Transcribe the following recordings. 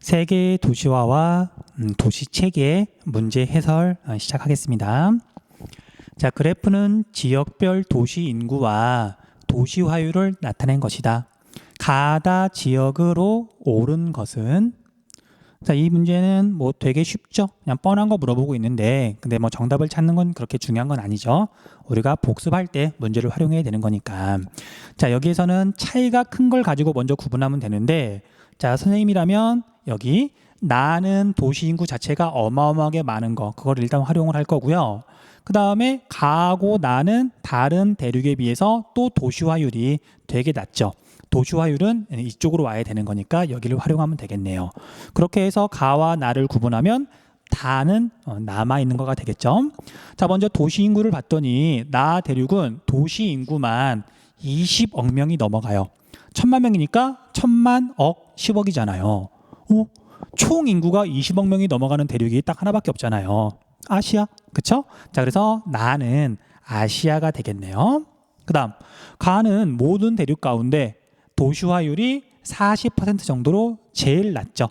세계 도시화와 도시 체계 문제 해설 시작하겠습니다. 자, 그래프는 지역별 도시 인구와 도시화율을 나타낸 것이다. 가다 지역으로 오른 것은, 자, 이 문제는 뭐 되게 쉽죠. 그냥 뻔한 거 물어보고 있는데, 근데 뭐 정답을 찾는 건 그렇게 중요한 건 아니죠. 우리가 복습할 때 문제를 활용해야 되는 거니까. 자, 여기에서는 차이가 큰 걸 가지고 먼저 구분하면 되는데, 자, 선생님이라면 여기 나는 도시 인구 자체가 어마어마하게 많은 거, 그걸 일단 활용을 할 거고요. 그 다음에 가하고 나는 다른 대륙에 비해서 또 도시화율이 되게 낮죠. 도시화율은 이쪽으로 와야 되는 거니까 여기를 활용하면 되겠네요. 그렇게 해서 가와 나를 구분하면 다는 남아있는 거가 되겠죠. 자, 먼저 도시 인구를 봤더니 나 대륙은 도시 인구만 20억 명이 넘어가요. 1000만 명이니까 1000만 억 10억이잖아요. 총 인구가 20억 명이 넘어가는 대륙이 딱 하나밖에 없잖아요. 아시아, 그쵸? 자, 그래서 나는 아시아가 되겠네요. 그 다음 가는 모든 대륙 가운데 도시화율이 40% 정도로 제일 낮죠.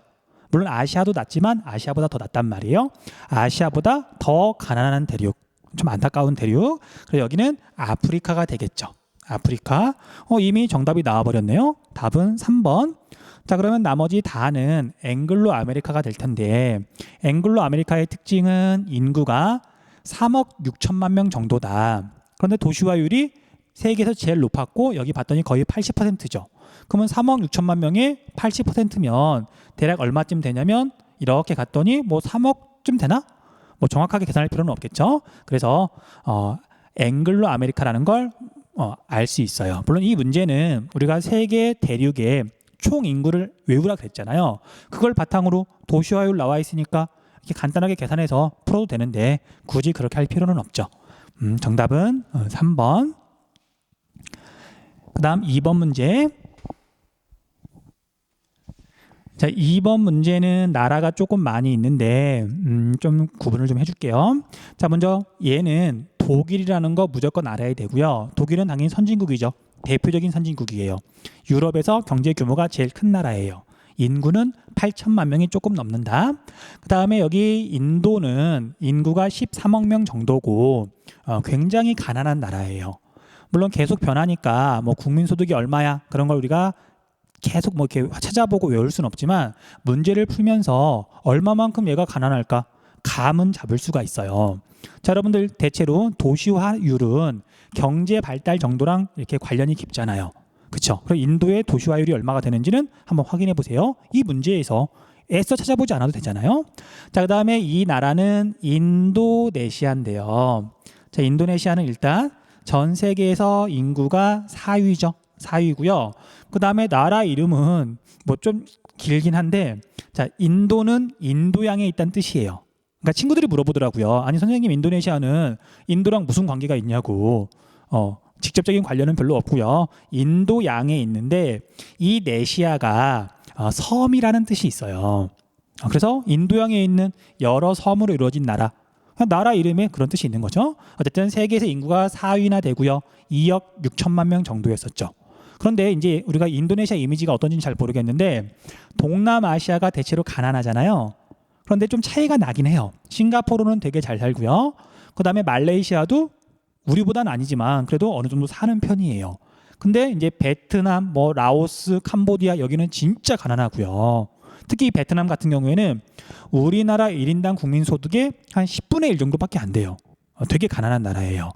물론 아시아도 낮지만 아시아보다 더 낮단 말이에요. 아시아보다 더 가난한 대륙, 좀 안타까운 대륙. 그래서 여기는 아프리카가 되겠죠. 아프리카. 이미 정답이 나와버렸네요. 답은 3번. 자, 그러면 나머지 다는 앵글로 아메리카가 될 텐데, 앵글로 아메리카의 특징은 인구가 3억 6천만 명 정도다. 그런데 도시화율이 세계에서 제일 높았고 여기 봤더니 거의 80%죠. 그러면 3억 6천만 명의 80%면 대략 얼마쯤 되냐면 이렇게 갔더니 뭐 3억쯤 되나? 뭐 정확하게 계산할 필요는 없겠죠. 그래서 앵글로 아메리카라는 걸 알 수 있어요. 물론 이 문제는 우리가 세계 대륙의 총 인구를 외우라 그랬잖아요. 그걸 바탕으로 도시화율 나와 있으니까 이렇게 간단하게 계산해서 풀어도 되는데 굳이 그렇게 할 필요는 없죠. 정답은 3번. 그 다음 2번 문제. 자, 2번 문제는 나라가 조금 많이 있는데 좀 구분을 좀 해줄게요. 자, 먼저 얘는 독일이라는 거 무조건 알아야 되고요. 독일은 당연히 선진국이죠. 대표적인 선진국이에요. 유럽에서 경제 규모가 제일 큰 나라예요. 인구는 8천만 명이 조금 넘는다. 그 다음에 여기 인도는 인구가 13억 명 정도고 굉장히 가난한 나라예요. 물론 계속 변하니까 뭐 국민소득이 얼마야 그런 걸 우리가 계속 뭐 이렇게 찾아보고 외울 수는 없지만 문제를 풀면서 얼마만큼 얘가 가난할까 감은 잡을 수가 있어요. 자, 여러분들 대체로 도시화율은 경제 발달 정도랑 이렇게 관련이 깊잖아요. 그렇죠? 그럼 인도의 도시화율이 얼마가 되는지는 한번 확인해 보세요. 이 문제에서 애써 찾아보지 않아도 되잖아요. 자, 그 다음에 이 나라는 인도네시아인데요. 자, 인도네시아는 일단 전 세계에서 인구가 4위죠. 4위고요. 그 다음에 나라 이름은 뭐 좀 길긴 한데, 자, 인도는 인도양에 있다는 뜻이에요. 그러니까 친구들이 물어보더라고요. 아니 선생님, 인도네시아는 인도랑 무슨 관계가 있냐고. 직접적인 관련은 별로 없고요. 인도양에 있는데 이 네시아가 섬이라는 뜻이 있어요. 그래서 인도양에 있는 여러 섬으로 이루어진 나라. 나라 이름에 그런 뜻이 있는 거죠. 어쨌든 세계에서 인구가 4위나 되고요. 2억 6천만 명 정도였었죠. 그런데 이제 우리가 인도네시아 이미지가 어떤지는 잘 모르겠는데 동남아시아가 대체로 가난하잖아요. 그런데 좀 차이가 나긴 해요. 싱가포르는 되게 잘 살고요. 그 다음에 말레이시아도 우리보다는 아니지만 그래도 어느 정도 사는 편이에요. 근데 이제 베트남, 뭐 라오스, 캄보디아 여기는 진짜 가난하고요. 특히 베트남 같은 경우에는 우리나라 1인당 국민소득의 한 10분의 1 정도밖에 안 돼요. 되게 가난한 나라예요.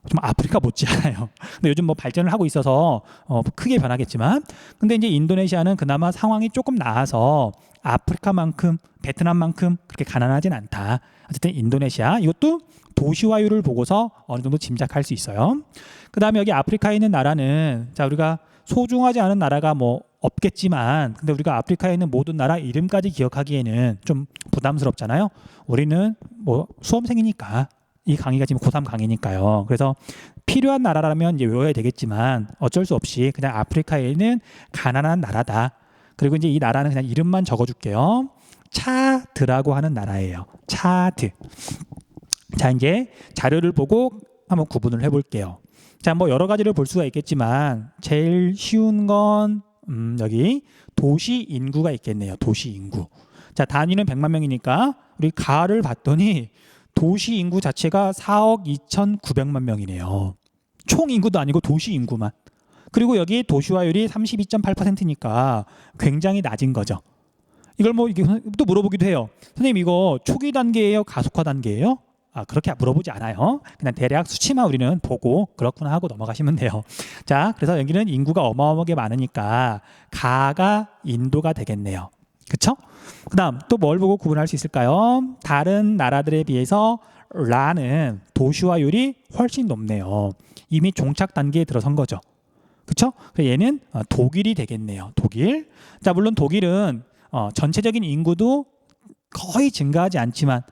좀 아프리카 못지않아요. 근데 요즘 뭐 발전을 하고 있어서 크게 변하겠지만, 근데 이제 인도네시아는 그나마 상황이 조금 나아서 아프리카만큼 베트남만큼 그렇게 가난하진 않다. 어쨌든 인도네시아 이것도 도시화율을 보고서 어느 정도 짐작할 수 있어요. 그 다음에 여기 아프리카에 있는 나라는, 자, 우리가 소중하지 않은 나라가 뭐 없겠지만 근데 우리가 아프리카에 있는 모든 나라 이름까지 기억하기에는 좀 부담스럽잖아요. 우리는 뭐 수험생이니까 이 강의가 지금 고3 강의니까요. 그래서 필요한 나라라면 이제 외워야 되겠지만 어쩔 수 없이 그냥 아프리카에 있는 가난한 나라다. 그리고 이제 이 나라는 그냥 이름만 적어줄게요. 차드라고 하는 나라예요. 차드. 자, 이제 자료를 보고 한번 구분을 해볼게요. 자, 뭐 여러 가지를 볼 수가 있겠지만 제일 쉬운 건 여기 도시 인구가 있겠네요. 도시 인구. 자, 단위는 100만 명이니까 우리 가를 봤더니 도시 인구 자체가 4억 2,900만 명이네요. 총 인구도 아니고 도시 인구만. 그리고 여기 도시화율이 32.8%니까 굉장히 낮은 거죠. 이걸 뭐 이게 또 물어보기도 해요. 선생님 이거 초기 단계예요? 가속화 단계예요? 그렇게 물어보지 않아요. 그냥 대략 수치만 우리는 보고 그렇구나 하고 넘어가시면 돼요. 자, 그래서 여기는 인구가 어마어마하게 많으니까 가가 인도가 되겠네요. 그쵸? 그 다음 또 뭘 보고 구분할 수 있을까요? 다른 나라들에 비해서 라는 도시화율이 훨씬 높네요. 이미 종착 단계에 들어선 거죠. 그쵸? 얘는 독일이 되겠네요. 독일. 자, 물론 독일은 전체적인 인구도 거의 증가하지 않지만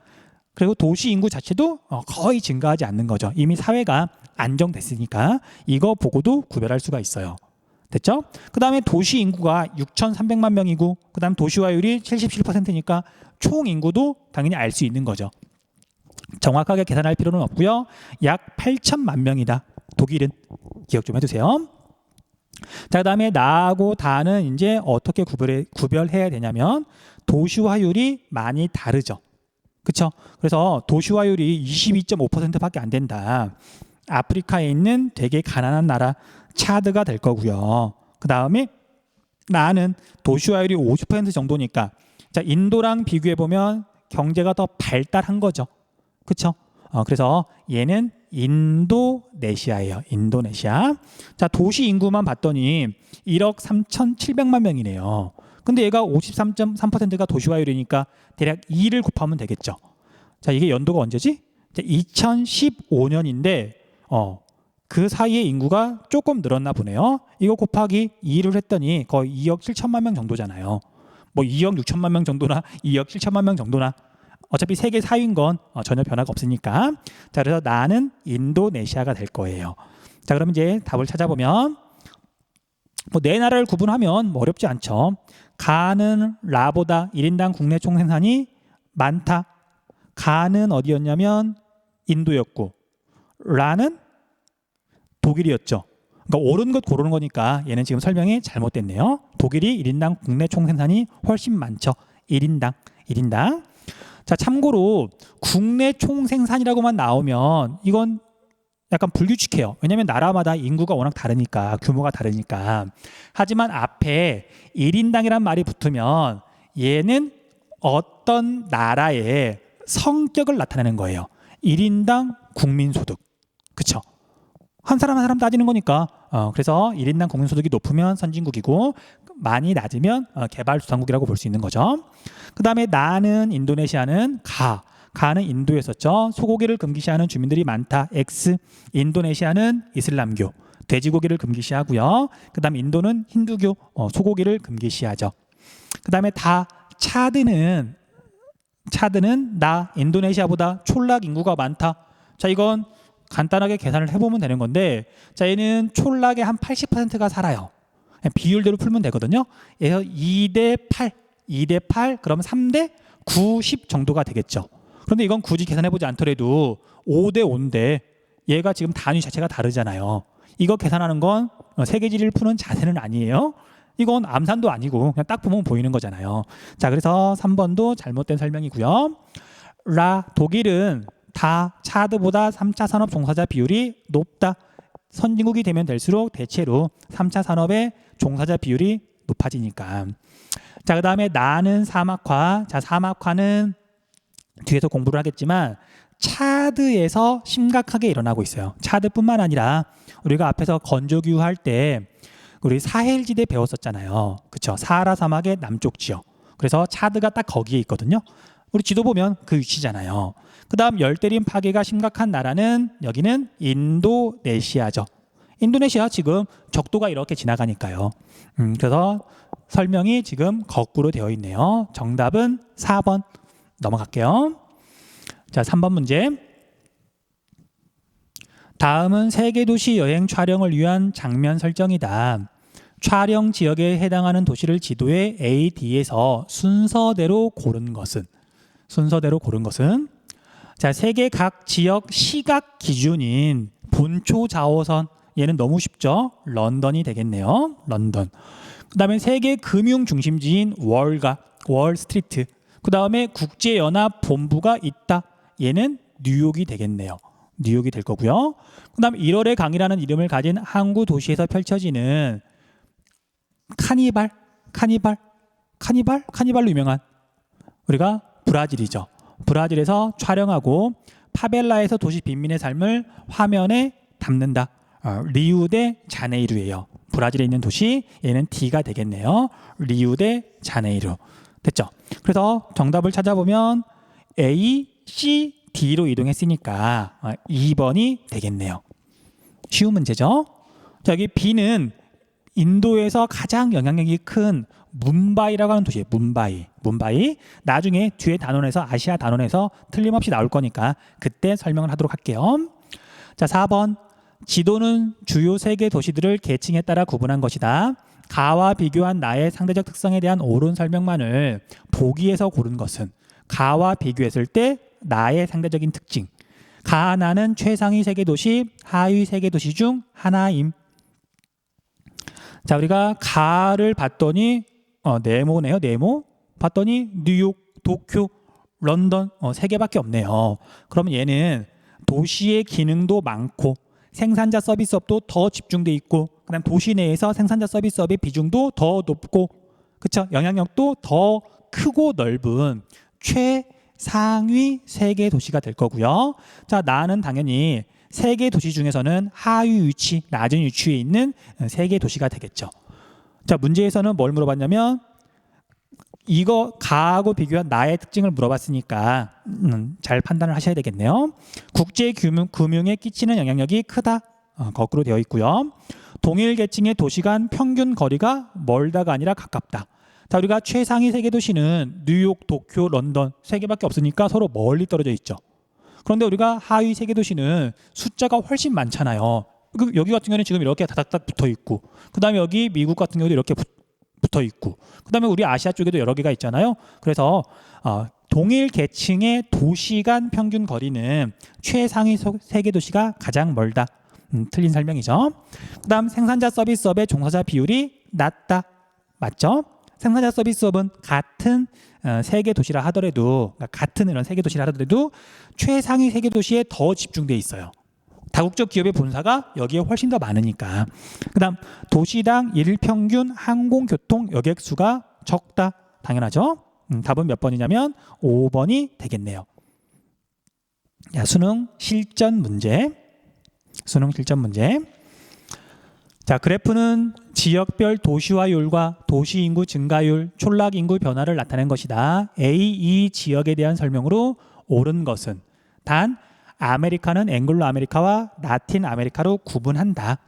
그리고 도시 인구 자체도 거의 증가하지 않는 거죠. 이미 사회가 안정됐으니까 이거 보고도 구별할 수가 있어요. 됐죠? 그 다음에 도시 인구가 6,300만 명이고 그 다음 도시화율이 77%니까 총 인구도 당연히 알 수 있는 거죠. 정확하게 계산할 필요는 없고요. 약 8천만 명이다. 독일은 기억 좀 해두세요. 자, 그 다음에 나하고 다는 이제 어떻게 구별해야 되냐면 도시화율이 많이 다르죠. 그쵸? 그래서 도시화율이 22.5%밖에 안 된다. 아프리카에 있는 되게 가난한 나라 차드가 될 거고요. 그 다음에 나는 도시화율이 50% 정도니까 자, 인도랑 비교해 보면 경제가 더 발달한 거죠. 그쵸? 그래서 얘는 인도네시아예요. 인도네시아. 자, 도시 인구만 봤더니 1억 3,700만 명이네요. 근데 얘가 53.3%가 도시화율이니까 대략 2를 곱하면 되겠죠. 자, 이게 연도가 언제지? 2015년인데 그 사이에 인구가 조금 늘었나 보네요. 이거 곱하기 2를 했더니 거의 2억 7천만 명 정도잖아요. 뭐 2억 6천만 명 정도나 2억 7천만 명 정도나 어차피 세계 사유인 건 전혀 변화가 없으니까. 자, 그래서 나는 인도네시아가 될 거예요. 자, 그럼 이제 답을 찾아보면 뭐 네 나라를 구분하면 뭐 어렵지 않죠. 가는 라보다 1인당 국내 총생산이 많다. 가는 어디였냐면 인도였고 라는 독일이었죠. 그러니까 옳은 것 고르는 거니까 얘는 지금 설명이 잘못됐네요. 독일이 1인당 국내 총생산이 훨씬 많죠. 1인당. 자, 참고로 국내 총생산이라고만 나오면 이건 약간 불규칙해요. 왜냐하면 나라마다 인구가 워낙 다르니까, 규모가 다르니까. 하지만 앞에 1인당이란 말이 붙으면 얘는 어떤 나라의 성격을 나타내는 거예요. 1인당 국민소득. 그쵸? 한 사람 한 사람 따지는 거니까. 그래서 1인당 국민소득이 높으면 선진국이고 많이 낮으면 개발도상국이라고 볼 수 있는 거죠. 그 다음에 나는 인도네시아는 가는 인도였었죠. 소고기를 금기시하는 주민들이 많다. X. 인도네시아는 이슬람교. 돼지고기를 금기시하고요. 그 다음 인도는 힌두교. 소고기를 금기시하죠. 그 다음에 차드는 인도네시아보다 촌락 인구가 많다. 자, 이건 간단하게 계산을 해보면 되는 건데 자, 얘는 촌락의 한 80%가 살아요. 비율대로 풀면 되거든요. 그래서 2대 8 그럼 3대 90 정도가 되겠죠. 그런데 이건 굳이 계산해보지 않더라도 5대 5인데 얘가 지금 단위 자체가 다르잖아요. 이거 계산하는 건 세계지리를 푸는 자세는 아니에요. 이건 암산도 아니고 그냥 딱 보면 보이는 거잖아요. 자, 그래서 3번도 잘못된 설명이고요. 독일은 차드보다 3차 산업 종사자 비율이 높다. 선진국이 되면 될수록 대체로 3차 산업의 종사자 비율이 높아지니까. 자, 그 다음에 나는 사막화. 자, 사막화는 뒤에서 공부를 하겠지만 차드에서 심각하게 일어나고 있어요. 차드뿐만 아니라 우리가 앞에서 건조기후 할 때 우리 사헬지대 배웠었잖아요. 그렇죠? 사하라 사막의 남쪽 지역. 그래서 차드가 딱 거기에 있거든요. 우리 지도 보면 그 위치잖아요. 그 다음 열대림 파괴가 심각한 나라는 여기는 인도네시아죠. 인도네시아 지금 적도가 이렇게 지나가니까요. 그래서 설명이 지금 거꾸로 되어 있네요. 정답은 4번. 넘어갈게요. 자, 3번 문제. 다음은 세계도시 여행 촬영을 위한 장면 설정이다. 촬영 지역에 해당하는 도시를 지도에 A, D에서 순서대로 고른 것은 자, 세계 각 지역 시각 기준인 본초 좌호선 얘는 너무 쉽죠? 런던이 되겠네요. 런던. 그다음에 세계 금융 중심지인 월스트리트. 그다음에 국제연합본부가 있다. 얘는 뉴욕이 되겠네요. 뉴욕이 될 거고요. 그다음 1월의 강이라는 이름을 가진 항구 도시에서 펼쳐지는 카니발로 유명한 우리가 브라질이죠. 브라질에서 촬영하고 파벨라에서 도시 빈민의 삶을 화면에 담는다. 리우데 자네이루예요. 브라질에 있는 도시, 얘는 D가 되겠네요. 리우데 자네이루. 됐죠? 그래서 정답을 찾아보면 A, C, D로 이동했으니까 2번이 되겠네요. 쉬운 문제죠? 자, 여기 B는 인도에서 가장 영향력이 큰 뭄바이라고 하는 도시예요. 뭄바이. 나중에 뒤에 단원에서 아시아 단원에서 틀림없이 나올 거니까 그때 설명을 하도록 할게요. 자, 4번. 지도는 주요 세계 도시들을 계층에 따라 구분한 것이다. 가와 비교한 나의 상대적 특성에 대한 옳은 설명만을 보기에서 고른 것은 가와 비교했을 때 나의 상대적인 특징. 가, 나는 최상위 세계 도시, 하위 세계 도시 중 하나임. 자, 우리가 가를 봤더니 네모네요. 네모. 봤더니 뉴욕, 도쿄, 런던 3개밖에 없네요. 그러면 얘는 도시의 기능도 많고 생산자 서비스업도 더 집중돼 있고 그다음 도시 내에서 생산자 서비스업의 비중도 더 높고 그쵸? 영향력도 더 크고 넓은 최상위 세계 도시가 될 거고요. 자, 나는 당연히 세계 도시 중에서는 하위 위치, 낮은 위치에 있는 세계 도시가 되겠죠. 자, 문제에서는 뭘 물어봤냐면 이거 가하고 비교한 나의 특징을 물어봤으니까 잘 판단을 하셔야 되겠네요. 국제 금융에 끼치는 영향력이 크다. 거꾸로 되어 있고요. 동일 계층의 도시 간 평균 거리가 멀다가 아니라 가깝다. 자, 우리가 최상위 세계 도시는 뉴욕, 도쿄, 런던 3개밖에 없으니까 서로 멀리 떨어져 있죠. 그런데 우리가 하위 세계 도시는 숫자가 훨씬 많잖아요. 여기 같은 경우는 지금 이렇게 다닥다닥 붙어 있고 그 다음에 여기 미국 같은 경우도 이렇게 붙어 있고 그 다음에 우리 아시아 쪽에도 여러 개가 있잖아요. 그래서 동일 계층의 도시 간 평균 거리는 최상위 세계 도시가 가장 멀다. 틀린 설명이죠. 그 다음 생산자 서비스업의 종사자 비율이 낮다. 맞죠? 생산자 서비스업은 같은 세계 도시라 하더라도 같은 이런 세계 도시라 하더라도 최상위 세계 도시에 더 집중돼 있어요. 다국적 기업의 본사가 여기에 훨씬 더 많으니까. 그 다음 도시당 일평균 항공교통 여객 수가 적다. 당연하죠. 답은 몇 번이냐면 5번이 되겠네요. 야, 수능 실전 문제. 자, 그래프는 지역별 도시화율과 도시인구 증가율, 촌락인구 변화를 나타낸 것이다. A, 이 지역에 대한 설명으로 옳은 것은 단 아메리카는 앵글로 아메리카와 라틴 아메리카로 구분한다.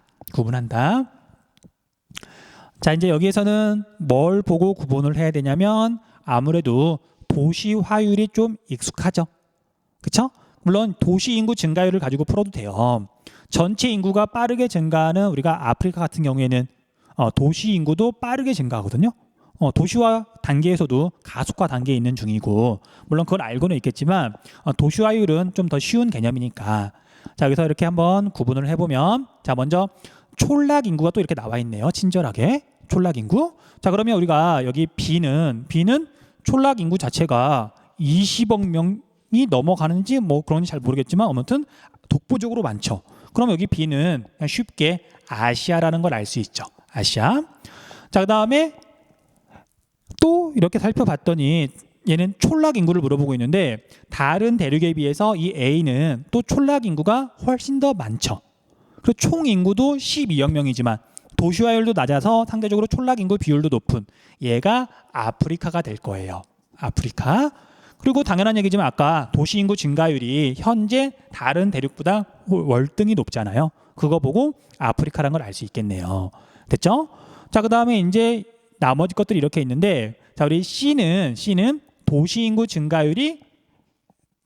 자, 이제 여기에서는 뭘 보고 구분을 해야 되냐면 아무래도 도시화율이 좀 익숙하죠. 그렇죠? 물론 도시인구 증가율을 가지고 풀어도 돼요. 전체 인구가 빠르게 증가하는 우리가 아프리카 같은 경우에는 도시인구도 빠르게 증가하거든요. 도시화 단계에서도 가속화 단계에 있는 중이고 물론 그걸 알고는 있겠지만 도시화율은 좀 더 쉬운 개념이니까 자, 여기서 이렇게 한번 구분을 해보면 자, 먼저 촌락인구가 또 이렇게 나와 있네요. 친절하게 촌락인구. 자, 그러면 우리가 여기 B는 촌락인구 자체가 20억 명이 넘어가는지 뭐 그런지 잘 모르겠지만 아무튼 독보적으로 많죠. 그럼 여기 B는 그냥 쉽게 아시아라는 걸 알 수 있죠. 아시아. 자, 그 다음에 또 이렇게 살펴봤더니 얘는 촌락 인구를 물어보고 있는데 다른 대륙에 비해서 이 A는 또 촌락 인구가 훨씬 더 많죠. 그리고 총 인구도 12억 명이지만 도시화율도 낮아서 상대적으로 촌락 인구 비율도 높은 얘가 아프리카가 될 거예요. 아프리카. 그리고 당연한 얘기지만 아까 도시 인구 증가율이 현재 다른 대륙보다 월등히 높잖아요. 그거 보고 아프리카라는 걸 알 수 있겠네요. 됐죠? 자, 그 다음에 이제 나머지 것들이 이렇게 있는데 자, 우리 C는 도시 인구 증가율이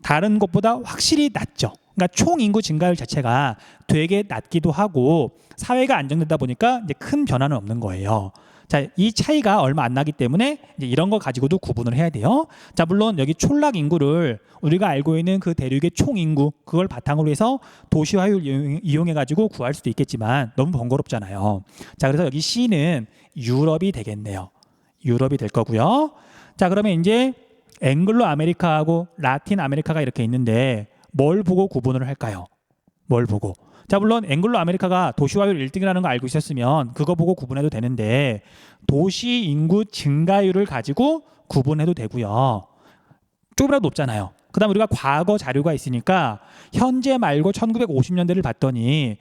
다른 것보다 확실히 낮죠. 그러니까 총 인구 증가율 자체가 되게 낮기도 하고 사회가 안정되다 보니까 이제 큰 변화는 없는 거예요. 자, 이 차이가 얼마 안 나기 때문에 이제 이런 거 가지고도 구분을 해야 돼요. 자, 물론 여기 촌락 인구를 우리가 알고 있는 그 대륙의 총 인구 그걸 바탕으로 해서 도시화율 이용해 가지고 구할 수도 있겠지만 너무 번거롭잖아요. 자, 그래서 여기 C는 유럽이 되겠네요. 유럽이 될 거고요. 자, 그러면 이제 앵글로 아메리카하고 라틴 아메리카가 이렇게 있는데 뭘 보고 구분을 할까요? 뭘 보고? 자, 물론 앵글로 아메리카가 도시화율 1등이라는 거 알고 있었으면 그거 보고 구분해도 되는데 도시 인구 증가율을 가지고 구분해도 되고요. 조금이라도 높잖아요. 그 다음에 우리가 과거 자료가 있으니까 현재 말고 1950년대를 봤더니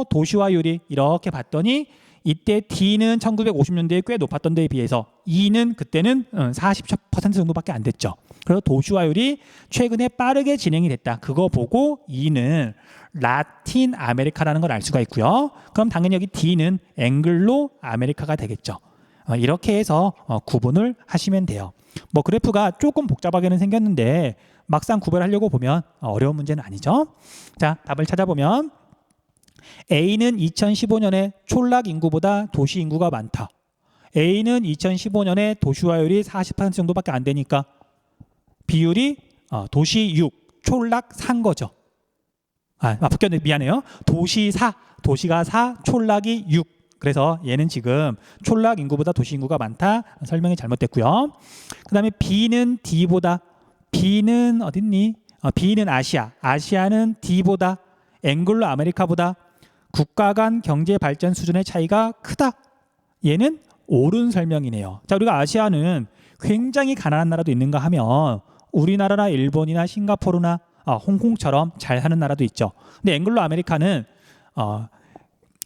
도시화율이 이렇게 봤더니 이때 D는 1950년대에 꽤 높았던 데에 비해서 E는 그때는 40% 정도밖에 안 됐죠. 그래서 도시화율이 최근에 빠르게 진행이 됐다. 그거 보고 E는 라틴 아메리카라는 걸 알 수가 있고요. 그럼 당연히 여기 D는 앵글로 아메리카가 되겠죠. 이렇게 해서 구분을 하시면 돼요. 뭐 그래프가 조금 복잡하게는 생겼는데 막상 구별하려고 보면 어려운 문제는 아니죠. 자, 답을 찾아보면 A는 2015년에 촌락 인구보다 도시 인구가 많다. A는 2015년에 도시화율이 40% 정도밖에 안 되니까 비율이 도시 6, 촌락 3 거죠. 바뀌었네. 미안해요. 도시가 4, 촌락이 6. 그래서 얘는 지금 촌락 인구보다 도시 인구가 많다. 설명이 잘못됐고요. 그 다음에 B는 D보다, B는 어딨니? B는 아시아, 아시아는 D보다, 앵글로 아메리카보다 국가 간 경제 발전 수준의 차이가 크다. 얘는 옳은 설명이네요. 자, 우리가 아시아는 굉장히 가난한 나라도 있는가 하면 우리나라나 일본이나 싱가포르나 홍콩처럼 잘 사는 나라도 있죠. 근데 앵글로 아메리카는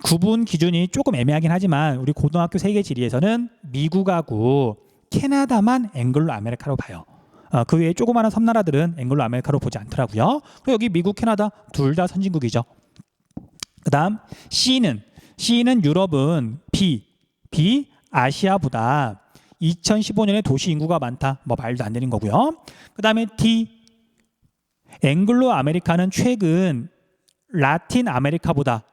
구분 기준이 조금 애매하긴 하지만 우리 고등학교 세계 지리에서는 미국하고 캐나다만 앵글로 아메리카로 봐요. 그 외에 조그마한 섬나라들은 앵글로 아메리카로 보지 않더라고요. 그리고 여기 미국, 캐나다 둘 다 선진국이죠. 그 다음 C는 유럽은 B 아시아보다 2015년에 도시 인구가 많다. 뭐 말도 안 되는 거고요. 그 다음에 D 앵글로 아메리카는 최근 라틴 아메리카보다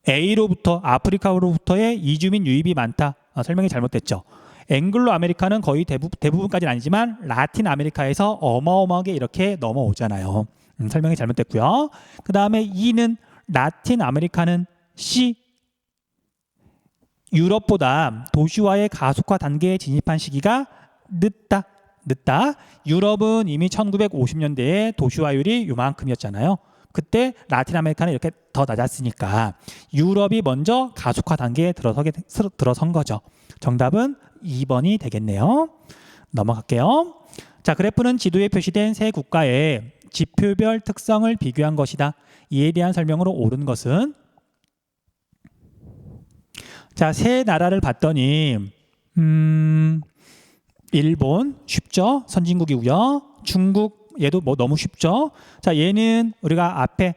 A로부터 아프리카로부터의 이주민 유입이 많다. 설명이 잘못됐죠. 앵글로 아메리카는 거의 대부분까지는 아니지만 라틴 아메리카에서 어마어마하게 이렇게 넘어오잖아요. 설명이 잘못됐고요. 그 다음에 E는 라틴 아메리카는 C 유럽보다 도시화의 가속화 단계에 진입한 시기가 늦다. 유럽은 이미 1950년대에 도시화율이 요만큼이었잖아요. 그때 라틴 아메리카는 이렇게 더 낮았으니까 유럽이 먼저 가속화 단계에 들어선 거죠. 정답은 2번이 되겠네요. 넘어갈게요. 자, 그래프는 지도에 표시된 세 국가의 지표별 특성을 비교한 것이다. 이에 대한 설명으로 옳은 것은 자, 세 나라를 봤더니 일본 쉽죠? 선진국이고요. 중국 얘도 뭐 너무 쉽죠? 자, 얘는 우리가 앞에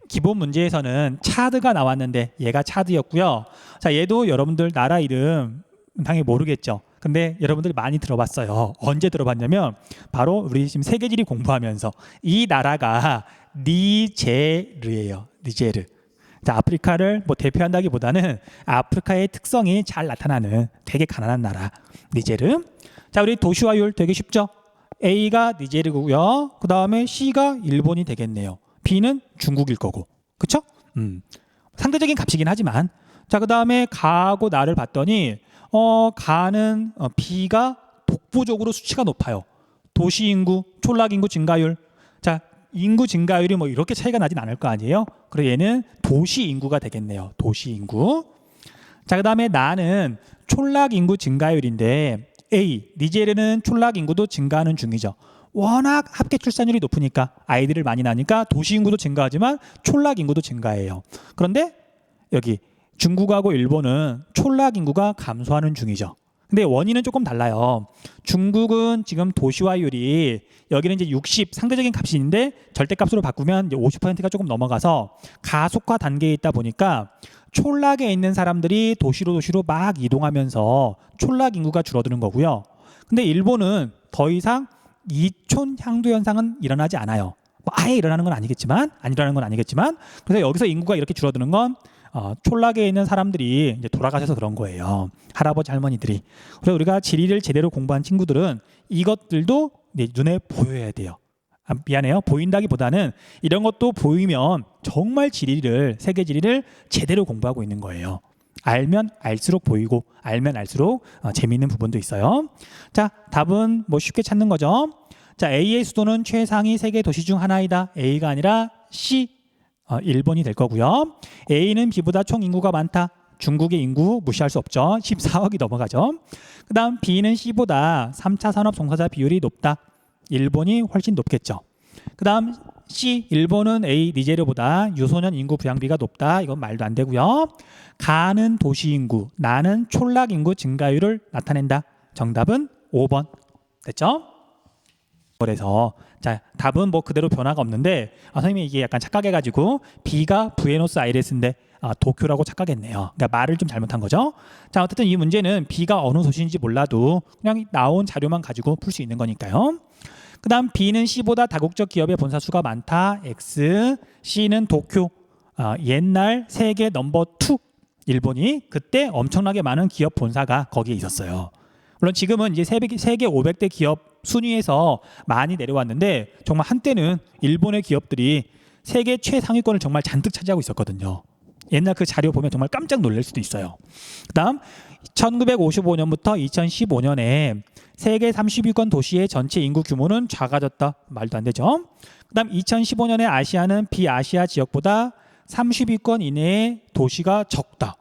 기본 문제에서는 차드가 나왔는데 얘가 차드였고요. 자, 얘도 여러분들 나라 이름 당연히 모르겠죠. 근데 여러분들이 많이 들어봤어요. 언제 들어봤냐면 바로 우리 지금 세계지리 공부하면서 이 나라가 니제르예요. 니제르. 자, 아프리카를 뭐 대표한다기보다는 아프리카의 특성이 잘 나타나는 되게 가난한 나라 니제르. 자, 우리 도시화율 되게 쉽죠? A가 니제르고요. 그 다음에 C가 일본이 되겠네요. B는 중국일 거고, 그렇죠? 상대적인 값이긴 하지만, 자, 그 다음에 가하고 나를 봤더니 가는 B가 독보적으로 수치가 높아요. 도시 인구, 촌락 인구 증가율. 자, 인구 증가율이 뭐 이렇게 차이가 나진 않을 거 아니에요? 그래서 얘는 도시 인구가 되겠네요. 도시 인구. 자, 그 다음에 나는 촌락 인구 증가율인데 A, 니제르는 촌락 인구도 증가하는 중이죠. 워낙 합계 출산율이 높으니까 아이들을 많이 낳으니까 도시 인구도 증가하지만 촌락 인구도 증가해요. 그런데 여기 중국하고 일본은 촌락 인구가 감소하는 중이죠. 근데 원인은 조금 달라요. 중국은 지금 도시화율이 여기는 이제 60 상대적인 값이 있는데 절대값으로 바꾸면 이제 50%가 조금 넘어가서 가속화 단계에 있다 보니까 촌락에 있는 사람들이 도시로 막 이동하면서 촌락 인구가 줄어드는 거고요. 근데 일본은 더 이상 이촌 향도 현상은 일어나지 않아요. 뭐 아예 일어나는 건 아니겠지만 그래서 여기서 인구가 이렇게 줄어드는 건 촌락에 있는 사람들이 이제 돌아가셔서 그런 거예요. 할아버지 할머니들이. 그래서 우리가 지리를 제대로 공부한 친구들은 이것들도 눈에 보여야 돼요. 미안해요. 보인다기보다는 이런 것도 보이면 정말 지리를, 세계 지리를 제대로 공부하고 있는 거예요. 알면 알수록 보이고 알면 알수록 재미있는 부분도 있어요. 자, 답은 뭐 쉽게 찾는 거죠. 자, A의 수도는 최상위 세계 도시 중 하나이다. A가 아니라 C, 일본이 될 거고요. A는 B보다 총 인구가 많다. 중국의 인구 무시할 수 없죠. 14억이 넘어가죠. 그 다음 B는 C보다 3차 산업 종사자 비율이 높다. 일본이 훨씬 높겠죠. 그 다음 C, 일본은 A, 니제르보다 유소년 인구 부양비가 높다. 이건 말도 안 되고요. 가는 도시 인구, 나는 촌락 인구 증가율을 나타낸다. 정답은 5번. 됐죠? 그래서 자, 답은 뭐 그대로 변화가 없는데 선생님이 이게 약간 착각해가지고 B가 부에노스아이레스인데 도쿄라고 착각했네요. 그러니까 말을 좀 잘못한 거죠. 자, 어쨌든 이 문제는 B가 어느 도시인지 몰라도 그냥 나온 자료만 가지고 풀 수 있는 거니까요. 그 다음 B는 C보다 다국적 기업의 본사 수가 많다. X. C는 도쿄. 옛날 세계 넘버 2 일본이 그때 엄청나게 많은 기업 본사가 거기에 있었어요. 물론 지금은 이제 세계 500대 기업 순위에서 많이 내려왔는데 정말 한때는 일본의 기업들이 세계 최상위권을 정말 잔뜩 차지하고 있었거든요. 옛날 그 자료 보면 정말 깜짝 놀랄 수도 있어요. 그 다음 1955년부터 2015년에 세계 30위권 도시의 전체 인구 규모는 작아졌다. 말도 안 되죠. 그 다음 2015년에 아시아는 비아시아 지역보다 30위권 이내의 도시가 적다.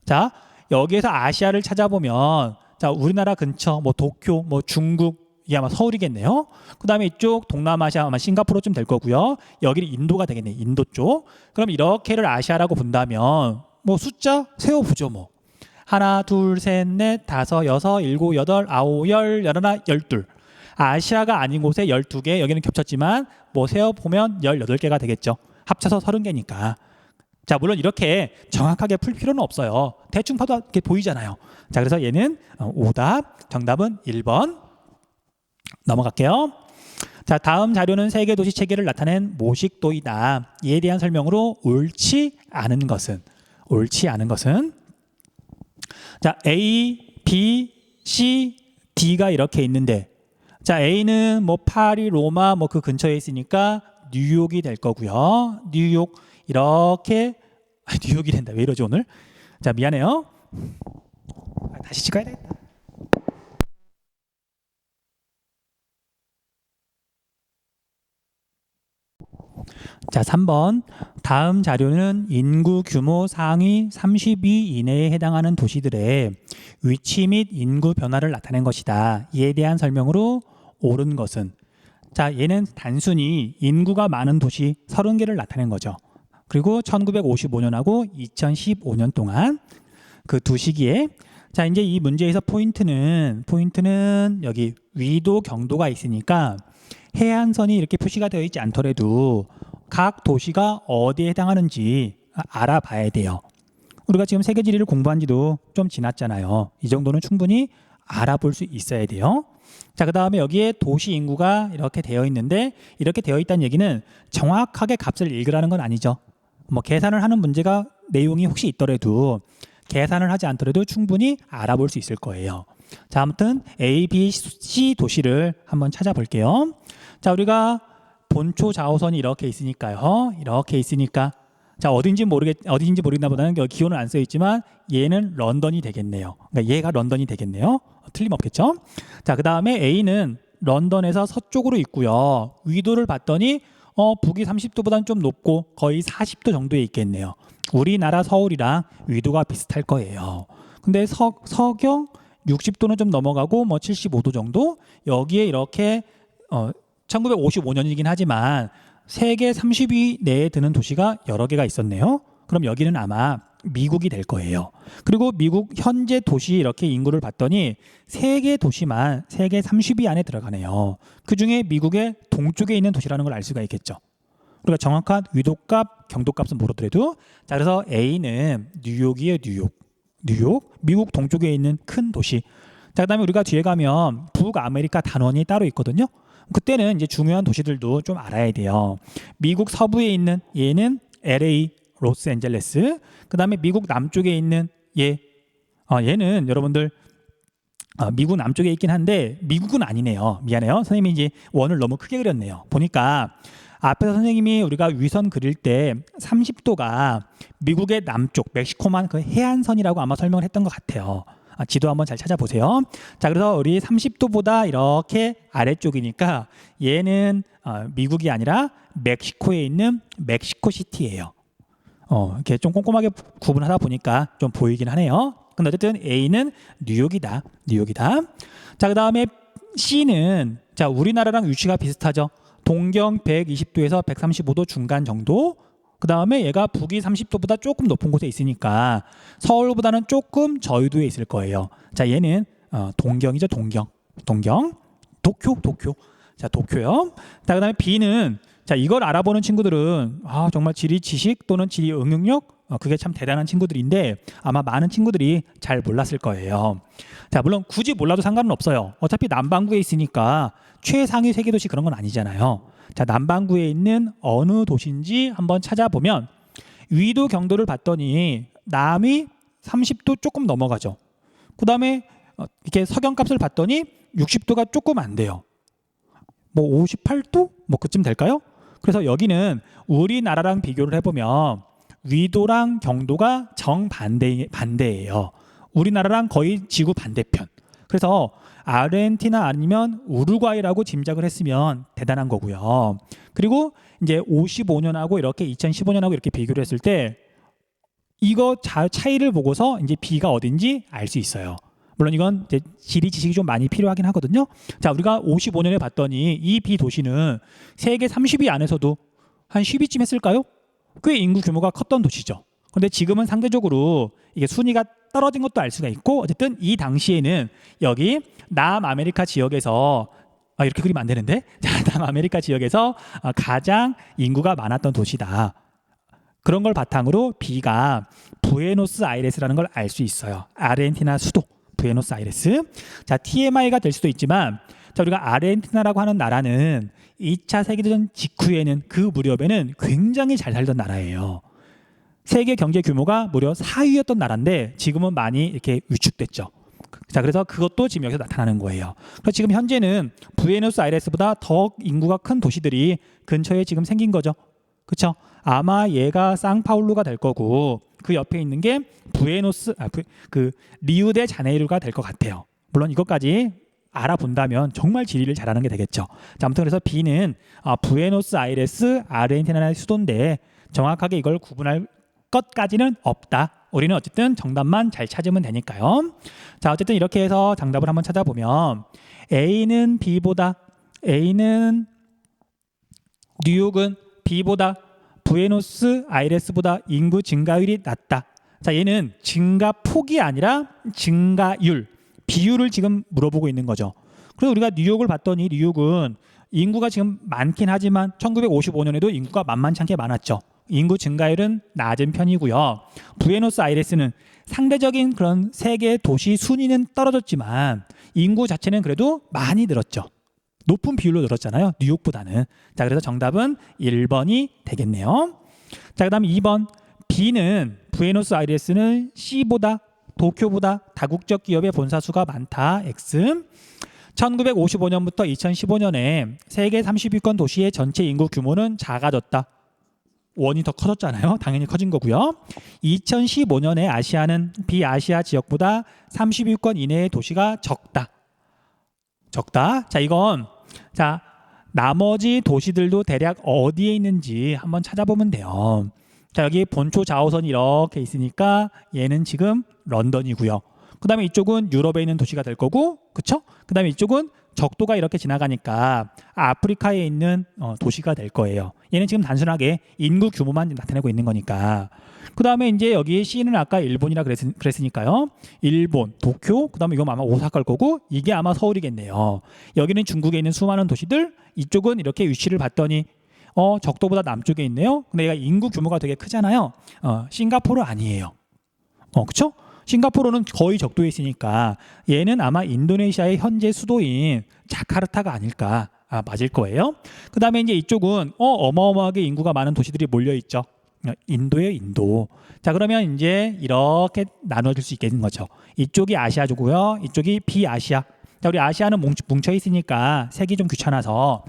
자, 여기에서 아시아를 찾아보면 자, 우리나라 근처 뭐 도쿄, 뭐 중국, 이게 아마 서울이겠네요. 그 다음에 이쪽 동남아시아 아마 싱가포르쯤 될 거고요. 여기는 인도가 되겠네요. 인도 쪽. 그럼 이렇게를 아시아라고 본다면 뭐 숫자 세어보죠 뭐. 하나, 둘, 셋, 넷, 다섯, 여섯, 일곱, 여덟, 아홉, 열, 열하나, 열둘. 아시아가 아닌 곳에 12개, 여기는 겹쳤지만 뭐 세어보면 18개가 되겠죠. 합쳐서 30개니까. 자, 물론 이렇게 정확하게 풀 필요는 없어요. 대충 봐도 이렇게 보이잖아요. 자, 그래서 얘는 오답, 정답은 1번. 넘어갈게요. 자, 다음 자료는 세계 도시 체계를 나타낸 모식도이다. 이에 대한 설명으로 옳지 않은 것은 자, A, B, C, D가 이렇게 있는데 자, A는 뭐 파리, 로마 뭐 그 근처에 있으니까 뉴욕이 될 거고요. 뉴욕 이렇게 뉴욕이 된다. 왜 이러지 오늘? 자, 미안해요. 다시 찍어야 되겠다. 자, 3번. 다음 자료는 인구 규모 상위 32 이내에 해당하는 도시들의 위치 및 인구 변화를 나타낸 것이다. 이에 대한 설명으로 옳은 것은 자, 얘는 단순히 인구가 많은 도시 30개를 나타낸 거죠. 그리고 1955년하고 2015년 동안 그 두 시기에 자, 이제 이 문제에서 포인트는 여기 위도 경도가 있으니까 해안선이 이렇게 표시가 되어 있지 않더라도 각 도시가 어디에 해당하는지 알아봐야 돼요. 우리가 지금 세계 지리를 공부한 지도 좀 지났잖아요. 이 정도는 충분히 알아볼 수 있어야 돼요. 자, 그 다음에 여기에 도시 인구가 이렇게 되어 있는데 이렇게 되어 있다는 얘기는 정확하게 값을 읽으라는 건 아니죠. 뭐 계산을 하는 문제가 내용이 혹시 있더라도 계산을 하지 않더라도 충분히 알아볼 수 있을 거예요. 자, 아무튼 A, B, C 도시를 한번 찾아볼게요. 자, 우리가 본초 좌우선이 이렇게 있으니까요. 이렇게 있으니까 자, 어딘지 모르겠나 보다는 여기 기호는 안 써 있지만 얘는 런던이 되겠네요. 그러니까 얘가 런던이 되겠네요. 틀림없겠죠? 자, 그 다음에 A는 런던에서 서쪽으로 있고요. 위도를 봤더니 북이 30도보다는 좀 높고 거의 40도 정도에 있겠네요. 우리나라 서울이랑 위도가 비슷할 거예요. 근데 서경 60도는 좀 넘어가고 뭐 75도 정도 여기에 이렇게 1955년이긴 하지만 세계 30위 내에 드는 도시가 여러 개가 있었네요. 그럼 여기는 아마 미국이 될 거예요. 그리고 미국 현재 도시 이렇게 인구를 봤더니 세계 도시만 세계 30위 안에 들어가네요. 그중에 미국의 동쪽에 있는 도시라는 걸 알 수가 있겠죠. 우리가 정확한 위도값, 경도값은 모르더라도 자, 그래서 A는 뉴욕이에요. 뉴욕, 미국 동쪽에 있는 큰 도시. 자, 그다음에 우리가 뒤에 가면 북아메리카 단원이 따로 있거든요. 그때는 이제 중요한 도시들도 좀 알아야 돼요. 미국 서부에 있는 얘는 LA, 로스앤젤레스. 그 다음에 미국 남쪽에 있는 얘는 여러분들 미국 남쪽에 있긴 한데 미국은 아니네요. 미안해요. 선생님이 이제 원을 너무 크게 그렸네요. 보니까 앞에서 선생님이 우리가 위선 그릴 때 30도가 미국의 남쪽 멕시코만 그 해안선이라고 아마 설명을 했던 것 같아요. 지도 한번 잘 찾아보세요. 자, 그래서 우리 30도보다 이렇게 아래쪽이니까 얘는 미국이 아니라 멕시코에 있는 멕시코시티예요. 이렇게 좀 꼼꼼하게 구분하다 보니까 좀 보이긴 하네요. 근데 어쨌든 A는 뉴욕이다. 자, 그 다음에 C는 자, 우리나라랑 위치가 비슷하죠. 동경 120도에서 135도 중간 정도. 그 다음에 얘가 북위 30도보다 조금 높은 곳에 있으니까 서울보다는 조금 저유도에 있을 거예요. 자, 얘는 동경이죠. 도쿄. 자, 도쿄요. 자, 그 다음에 B는 자, 이걸 알아보는 친구들은 정말 지리 지식 또는 지리 응용력 그게 참 대단한 친구들인데 아마 많은 친구들이 잘 몰랐을 거예요. 자, 물론 굳이 몰라도 상관은 없어요. 어차피 남반구에 있으니까 최상위 세계도시 그런 건 아니잖아요. 자, 남반구에 있는 어느 도시인지 한번 찾아보면 위도 경도를 봤더니 남이 30도 조금 넘어가죠. 그 다음에 이렇게 석영값을 봤더니 60도가 조금 안 돼요. 뭐 58도? 뭐 그쯤 될까요? 그래서 여기는 우리나라랑 비교를 해보면 위도랑 경도가 정반대예요. 우리나라랑 거의 지구 반대편. 그래서 아르헨티나 아니면 우루과이라고 짐작을 했으면 대단한 거고요. 그리고 이제 55년하고 이렇게 2015년하고 이렇게 비교를 했을 때 이거 차이를 보고서 이제 B가 어딘지 알 수 있어요. 물론 이건 이제 지리 지식이 좀 많이 필요하긴 하거든요. 자, 우리가 55년에 봤더니 이 B 도시는 세계 30위 안에서도 한 10위쯤 했을까요? 꽤 인구 규모가 컸던 도시죠. 그런데 지금은 상대적으로 이게 순위가 떨어진 것도 알 수가 있고 어쨌든 이 당시에는 여기 남아메리카 지역에서 이렇게 그리면 안 되는데 자, 남아메리카 지역에서 가장 인구가 많았던 도시다. 그런 걸 바탕으로 B가 부에노스아이레스라는 걸 알 수 있어요. 아르헨티나 수도 부에노스아이레스. 자, TMI가 될 수도 있지만 자, 우리가 아르헨티나라고 하는 나라는 2차 세계대전 직후에는 그 무렵에는 굉장히 잘 살던 나라예요. 세계 경제 규모가 무려 4위였던 나라인데 지금은 많이 이렇게 위축됐죠. 자, 그래서 그것도 지금 여기서 나타나는 거예요. 그래서 지금 현재는 부에노스아이레스보다 더 인구가 큰 도시들이 근처에 지금 생긴 거죠. 그렇죠? 아마 얘가 상파울루가 될 거고 그 옆에 있는 게 리우데자네이루가 될 것 같아요. 물론 이것까지 알아본다면 정말 지리를 잘하는 게 되겠죠. 자, 아무튼 그래서 B는 부에노스아이레스 아르헨티나의 수도인데 정확하게 이걸 구분할 것까지는 없다. 우리는 어쨌든 정답만 잘 찾으면 되니까요. 자, 어쨌든 이렇게 해서 정답을 한번 찾아보면 A는 뉴욕은 B보다 부에노스아이레스보다 인구 증가율이 낮다. 자, 얘는 증가폭이 아니라 증가율, 비율을 지금 물어보고 있는 거죠. 그래서 우리가 뉴욕을 봤더니 뉴욕은 인구가 지금 많긴 하지만 1955년에도 인구가 만만치 않게 많았죠. 인구 증가율은 낮은 편이고요. 부에노스아이레스는 상대적인 그런 세계 도시 순위는 떨어졌지만 인구 자체는 그래도 많이 늘었죠. 높은 비율로 늘었잖아요. 뉴욕보다는. 자, 그래서 정답은 1번이 되겠네요. 자, 그 다음 2번 B는 부에노스아이레스는 C보다 도쿄보다 다국적 기업의 본사수가 많다. X. 1955년부터 2015년에 세계 30위권 도시의 전체 인구 규모는 작아졌다. 원이 더 커졌잖아요. 당연히 커진 거고요. 2015년에 아시아는 비아시아 지역보다 30위권 이내의 도시가 적다. 자, 이건 나머지 도시들도 대략 어디에 있는지 한번 찾아보면 돼요. 자, 여기 본초 좌우선이 이렇게 있으니까 얘는 지금 런던이고요. 그 다음에 이쪽은 유럽에 있는 도시가 될 거고, 그쵸? 그 다음에 이쪽은 적도가 이렇게 지나가니까 아프리카에 있는 도시가 될 거예요. 얘는 지금 단순하게 인구 규모만 나타내고 있는 거니까. 그 다음에 이제 여기 C는 아까 일본이라 그랬으니까요. 일본, 도쿄, 그 다음에 이건 아마 오사카일 거고, 이게 아마 서울이겠네요. 여기는 중국에 있는 수많은 도시들, 이쪽은 이렇게 위치를 봤더니 적도보다 남쪽에 있네요. 근데 얘가 인구 규모가 되게 크잖아요. 싱가포르 아니에요. 그쵸? 싱가포르는 거의 적도에 있으니까 얘는 아마 인도네시아의 현재 수도인 자카르타가 아닐까. 맞을 거예요. 그 다음에 이제 이쪽은 어마어마하게 인구가 많은 도시들이 몰려 있죠. 인도예요, 인도. 자, 그러면 이제 이렇게 나눠질 수 있게 된 거죠. 이쪽이 아시아주고요, 이쪽이 비아시아. 자, 우리 아시아는 뭉쳐 있으니까 색이 좀 귀찮아서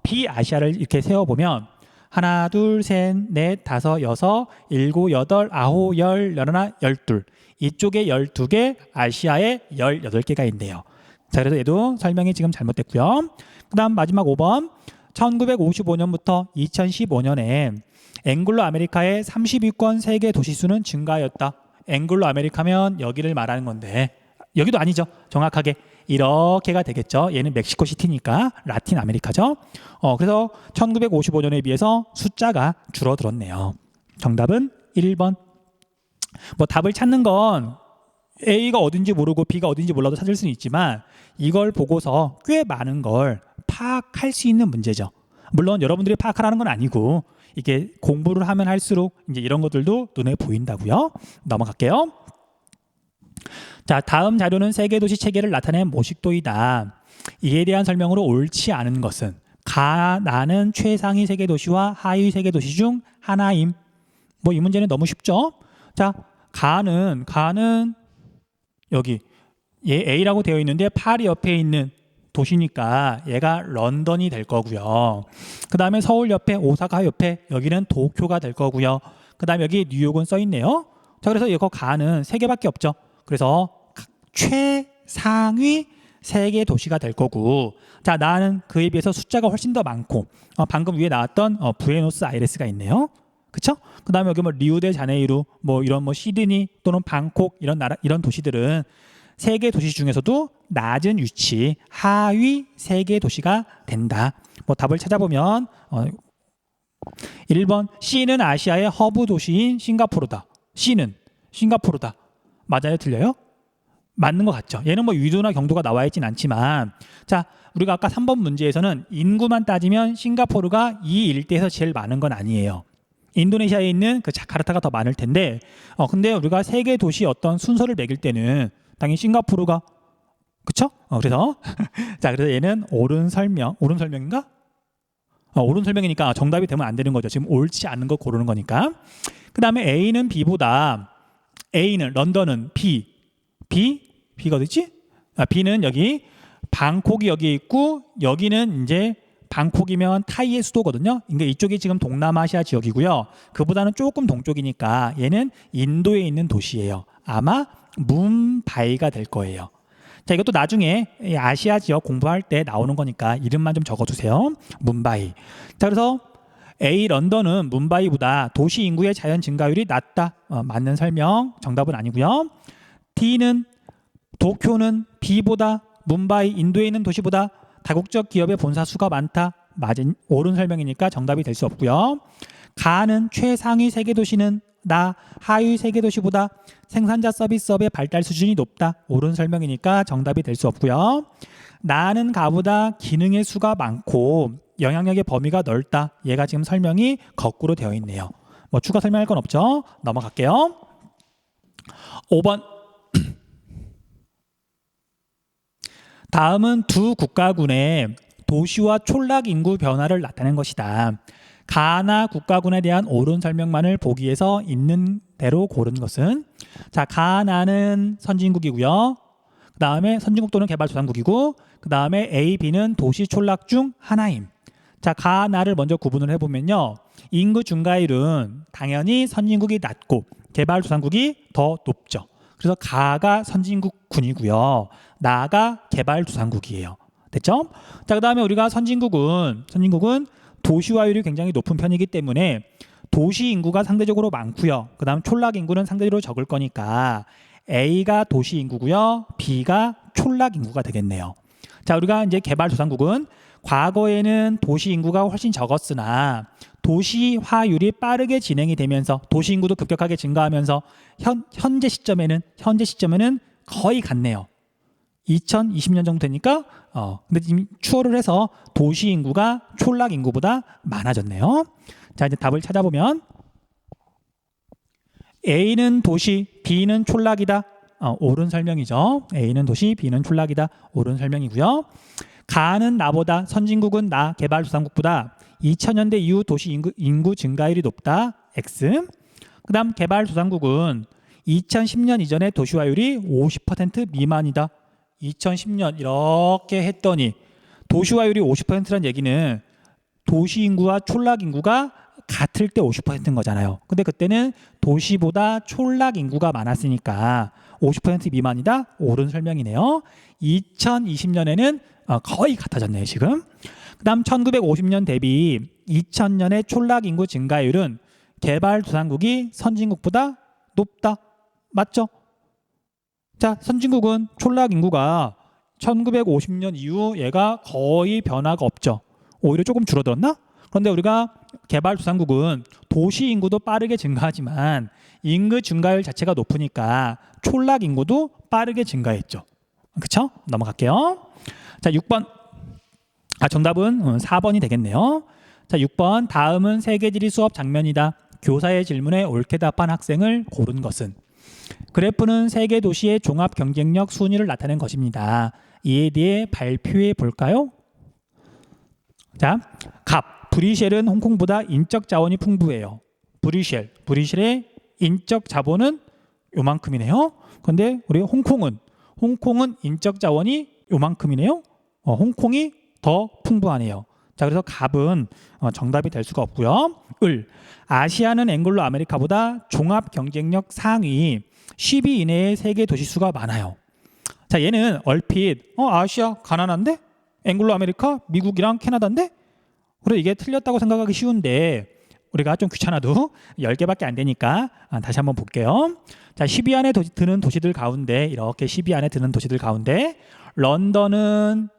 비아시아를 이렇게 세워보면 하나, 둘, 셋, 넷, 다섯, 여섯, 일곱, 여덟, 아홉, 열, 열하나, 열둘. 이쪽에 12개, 아시아에 18개가 있네요. 자, 그래서 얘도 설명이 지금 잘못됐고요. 그 다음 마지막 5번. 1955년부터 2015년에 앵글로 아메리카의 30위권 세계 도시 수는 증가하였다. 앵글로 아메리카면 여기를 말하는 건데 여기도 아니죠. 정확하게 이렇게가 되겠죠. 얘는 멕시코 시티니까 라틴 아메리카죠. 그래서 1955년에 비해서 숫자가 줄어들었네요. 정답은 1번. 뭐 답을 찾는 건 A가 어딘지 모르고 B가 어딘지 몰라도 찾을 수는 있지만 이걸 보고서 꽤 많은 걸 파악할 수 있는 문제죠. 물론 여러분들이 파악하라는 건 아니고 이게 공부를 하면 할수록 이제 이런 것들도 눈에 보인다고요. 넘어갈게요. 자, 다음 자료는 세계도시 체계를 나타낸 모식도이다. 이에 대한 설명으로 옳지 않은 것은 가나는 최상위 세계도시와 하위 세계도시 중 하나임. 뭐 이 문제는 너무 쉽죠. 자, 가는 여기 얘 A라고 되어 있는데 파리 옆에 있는 도시니까 얘가 런던이 될 거고요. 그 다음에 서울 옆에 오사카 옆에 여기는 도쿄가 될 거고요. 그 다음에 여기 뉴욕은 써 있네요. 자, 그래서 이거 가는 세 개밖에 없죠. 그래서 최상위 세계 도시가 될 거고, 자, 나는 그에 비해서 숫자가 훨씬 더 많고 방금 위에 나왔던 부에노스아이레스가 있네요. 그쵸? 그 다음에 여기 뭐 리우데자네이루 뭐 이런 뭐 시드니 또는 방콕 이런 나라 이런 도시들은 세계 도시 중에서도 낮은 위치 하위 세계 도시가 된다. 뭐 답을 찾아보면 1번 C는 아시아의 허브 도시인 싱가포르다. C는 싱가포르다. 맞아요? 틀려요? 맞는 것 같죠. 얘는 뭐 유도나 경도가 나와 있진 않지만, 자, 우리가 아까 3번 문제에서는 인구만 따지면 싱가포르가 이 일대에서 제일 많은 건 아니에요. 인도네시아에 있는 그 자카르타가 더 많을 텐데, 근데 우리가 세계 도시 어떤 순서를 매길 때는 당연히 싱가포르가, 그쵸? 그래서 자, 그래서 얘는 옳은 설명인가? 옳은 설명이니까 정답이 되면 안 되는 거죠. 지금 옳지 않은 거 고르는 거니까. 그 다음에 A는 B보다 A는 런던은 B가 어디지? B는 여기 방콕이 여기 있고 여기는 이제 방콕이면 타이의 수도거든요. 그러니까 이쪽이 지금 동남아시아 지역이고요. 그보다는 조금 동쪽이니까 얘는 인도에 있는 도시예요. 아마 뭄바이가 될 거예요. 자, 이것도 나중에 아시아 지역 공부할 때 나오는 거니까 이름만 좀 적어두세요. 뭄바이. 자, 그래서 A 런던은 뭄바이보다 도시 인구의 자연 증가율이 낮다. 맞는 설명. 정답은 아니고요. D는 도쿄는 B보다 뭄바이 인도에 있는 도시보다 다국적 기업의 본사 수가 많다. 맞은 옳은 설명이니까 정답이 될 수 없고요. 가는 최상위 세계 도시는 하위 세계 도시보다 생산자 서비스업의 발달 수준이 높다. 옳은 설명이니까 정답이 될 수 없고요. 나는 가보다 기능의 수가 많고 영향력의 범위가 넓다. 얘가 지금 설명이 거꾸로 되어 있네요. 뭐 추가 설명할 건 없죠? 넘어갈게요. 5번. 다음은 두 국가군의 도시와 촌락 인구 변화를 나타낸 것이다. 가나 국가군에 대한 옳은 설명만을 보기 위해서 있는 대로 고른 것은, 자, 가나는 선진국이고요. 그 다음에 선진국 또는 개발도상국이고, 그 다음에 A, B는 도시 촌락 중 하나임. 자, 가나를 먼저 구분을 해보면요, 인구 증가율은 당연히 선진국이 낮고 개발도상국이 더 높죠. 그래서 가가 선진국군이고요, 나가 개발도상국이에요. 됐죠? 자, 그 다음에 우리가 선진국은 도시화율이 굉장히 높은 편이기 때문에 도시 인구가 상대적으로 많고요. 그 다음 촌락 인구는 상대적으로 적을 거니까 A가 도시 인구고요, B가 촌락 인구가 되겠네요. 자, 우리가 이제 개발도상국은 과거에는 도시 인구가 훨씬 적었으나 도시화율이 빠르게 진행이 되면서 도시 인구도 급격하게 증가하면서 현재 시점에는 거의 같네요. 2020년 정도 되니까 근데 지금 추월을 해서 도시 인구가 촌락 인구보다 많아졌네요. 자, 이제 답을 찾아보면 A는 도시, B는 촌락이다. 옳은 설명이죠. A는 도시, B는 촌락이다. 옳은 설명이고요. 가는 나보다, 선진국은 나, 개발도상국보다 2000년대 이후 도시 인구 증가율이 높다. X. 그다음 개발도상국은 2010년 이전의 도시화율이 50% 미만이다. 2010년 이렇게 했더니 도시화율이 50%란 얘기는 도시 인구와 촌락 인구가 같을 때 50%인 거잖아요. 근데 그때는 도시보다 촌락 인구가 많았으니까 50% 미만이다. 옳은 설명이네요. 2020년에는 거의 같아졌네요, 지금. 그다음 1950년 대비 2000년의 촌락 인구 증가율은 개발도상국이 선진국보다 높다. 맞죠? 자, 선진국은 촌락 인구가 1950년 이후 얘가 거의 변화가 없죠. 오히려 조금 줄어들었나? 그런데 우리가 개발도상국은 도시 인구도 빠르게 증가하지만 인구 증가율 자체가 높으니까 촌락 인구도 빠르게 증가했죠. 그렇죠? 넘어갈게요. 자, 6번. 정답은 4번이 되겠네요. 자, 6번. 다음은 세계지리 수업 장면이다. 교사의 질문에 옳게 답한 학생을 고른 것은? 그래프는 세계 도시의 종합 경쟁력 순위를 나타낸 것입니다. 이에 대해 발표해 볼까요? 자, 브리셀은 홍콩보다 인적 자원이 풍부해요. 브리셀의 인적 자본은 요만큼이네요. 그런데 우리 홍콩은 인적 자원이 요만큼이네요. 홍콩이 더 풍부하네요. 자, 그래서 갑은 정답이 될 수가 없고요. 아시아는 앵글로 아메리카보다 종합 경쟁력 상위 10위 이내의 세계 도시 수가 많아요. 자, 얘는 얼핏 아시아 가난한데? 앵글로 아메리카 미국이랑 캐나다인데? 그래서 이게 틀렸다고 생각하기 쉬운데 우리가 좀 귀찮아도 10개밖에 안 되니까 다시 한번 볼게요. 자, 10위 안에 드는 도시들 가운데 이렇게 10위 안에 드는 도시들 가운데 런던은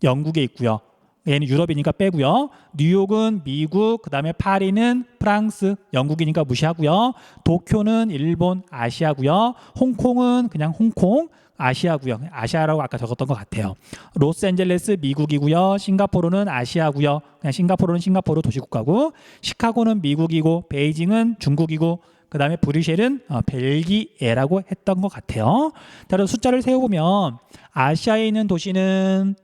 영국에 있고요. 얘는 유럽이니까 빼고요. 뉴욕은 미국, 그다음에 파리는 프랑스, 영국이니까 무시하고요. 도쿄는 일본, 아시아고요. 홍콩은 그냥 홍콩, 아시아고요. 아시아라고 아까 적었던 것 같아요. 로스앤젤레스 미국이고요. 싱가포르는 아시아고요. 그냥 싱가포르는 싱가포르 도시국가고, 시카고는 미국이고, 베이징은 중국이고, 그다음에 브뤼셀은 벨기에라고 했던 것 같아요. 자, 그래서 숫자를 세워보면 아시아에 있는 도시는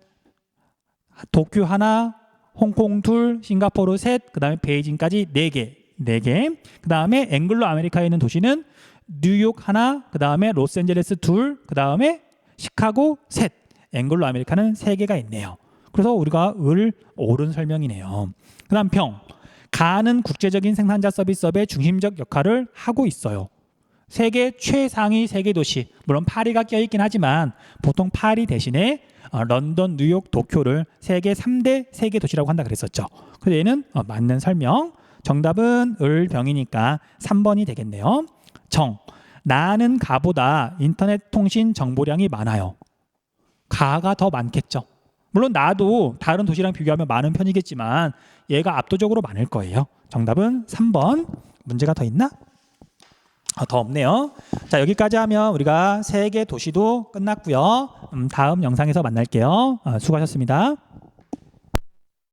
도쿄 하나, 홍콩 둘, 싱가포르 셋, 그다음에 베이징까지 4개. 그다음에 앵글로 아메리카에 있는 도시는 뉴욕 하나, 그다음에 로스앤젤레스 둘, 그다음에 시카고 셋. 앵글로 아메리카는 3개가 있네요. 그래서 우리가 옳은 설명이네요. 그다음 가는 국제적인 생산자 서비스업의 중심적 역할을 하고 있어요. 세계 최상위 세계 도시, 물론 파리가 껴있긴 하지만 보통 파리 대신에 런던, 뉴욕, 도쿄를 세계 3대 세계 도시라고 한다 그랬었죠. 그래서 얘는 맞는 설명. 정답은 병이니까 3번이 되겠네요. 나는 가보다 인터넷 통신 정보량이 많아요. 가가 더 많겠죠. 물론 나도 다른 도시랑 비교하면 많은 편이겠지만 얘가 압도적으로 많을 거예요. 정답은 3번. 문제가 더 있나? 더 없네요. 자, 여기까지 하면 우리가 세계 도시도 끝났고요. 다음 영상에서 만날게요. 수고하셨습니다.